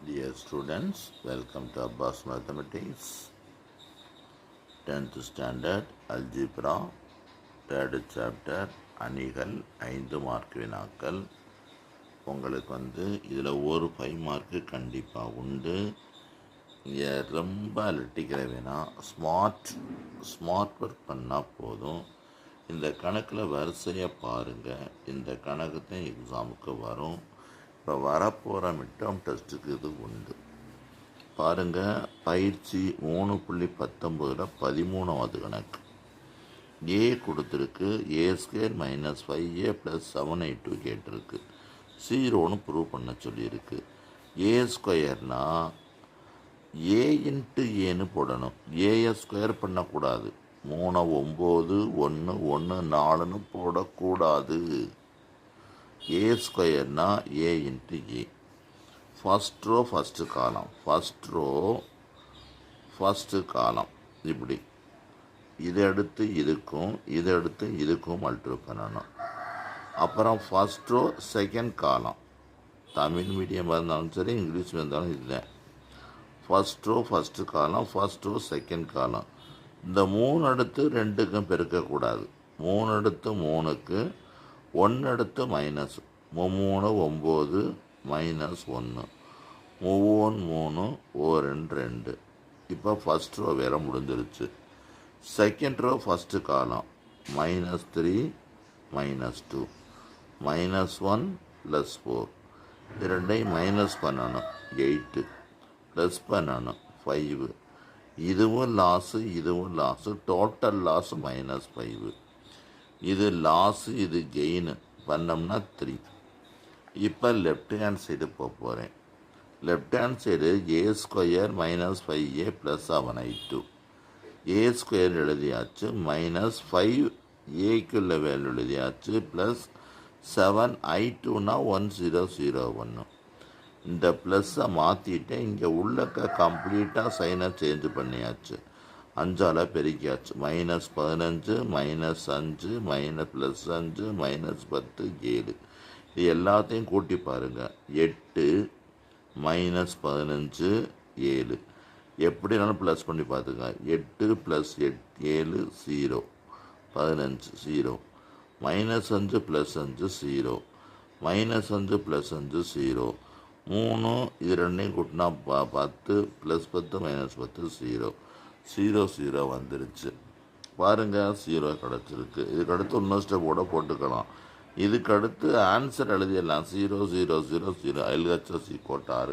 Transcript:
Dear students, welcome to Abbas Mathematics, 10th standard Algebra, 3rd chapter அணிகள் 5 mark வினாக்கள். உங்களுக்கு இதில் ஒரு 5 மார்க்கு கண்டிப்பாக உண்டு. ரொம்ப அலட்டிக்கிற வேணா, ஸ்மார்ட் ஒர்க் பண்ணால் போதும். இந்த கணக்கில் வரிசையாக பாருங்கள். இந்த கணக்கு தான் எக்ஸாமுக்கு வரும். இப்போ வரப்போகிற மிட்டம் டெஸ்ட்டுக்கு இது உண்டு. பாருங்கள், பயிற்சி 3.19 13வது கணக்கு. ஏ கொடுத்துருக்கு, a² - 5a + 7a2 கேட்டிருக்கு. 0ன்னு ப்ரூவ் பண்ண சொல்லியிருக்கு. a²னா a × ஏன்னு போடணும். ஏயை ஸ்கொயர் பண்ணக்கூடாது. 3 9 1 1 4ன்னு போடக்கூடாது. a²னா a × a. First row first column இப்படி இதை எடுத்து இதுக்கும் மல்டிப்ளை பண்ணணும். அப்புறம் ஃபஸ்ட் ரோ செகண்ட் காலம், தமிழ் மீடியமாக இருந்தாலும் சரி இங்கிலீஷ் இருந்தாலும் இதுதான். First row first column, first row second column. இந்த 3 எடுத்து 2க்கும் பெருக்கக்கூடாது. 3 எடுத்து 3க்கு 1 எடுத்து மைனஸ் 3 9 -1 3 3 2. இப்போ ஃபஸ்ட் ரோ வேற முடிஞ்சிருச்சு. செகண்ட் ரோ ஃபஸ்ட்டு காலம் -3 -2 -1 + 4. இது ரெண்டையும் மைனஸ் பண்ணணும். 8 ப்ளஸ் பண்ணணும். 5. இதுவும் லாஸு, டோட்டல் லாஸு -5. இது லாஸு, இது கெயின் பண்ணோம்னா 3. இப்போ லெஃப்ட் ஹேண்ட் சைடு போகிறேன். Left hand side a² - 5a + 7i2. a² எழுதியாச்சு, -5aக்குள்ள வேல்யூ எழுதியாச்சு, ப்ளஸ் 7i2னா 1001. இந்த ப்ளஸ்ஸை மாற்றிட்டு இங்கே உள்ளக்க கம்ப்ளீட்டாக சைனை சேஞ்ச் பண்ணியாச்சு. 5ஆல் பெருக்கியாச்சு. -15 -5 +5 -10 7. இது எல்லாத்தையும் கூட்டி பாருங்கள். 8 -15 7. எப்படினாலும் ப்ளஸ் பண்ணி பார்த்துங்க. 8 + 7 0, 15 0, -5 + 5 0, -5 + 5 0, 3. இது ரெண்டையும் கூட்டினா 10 + 10 -10 0, 0 0 வந்துருச்சு. பாருங்கள், 0 கிடச்சிருக்கு. இதுக்கடுத்து இன்னொரு ஸ்டெப்போட போட்டுக்கலாம். இதுக்கடுத்து ஆன்சர் எழுதிடலாம். 0 0 0 0 LHS = 6.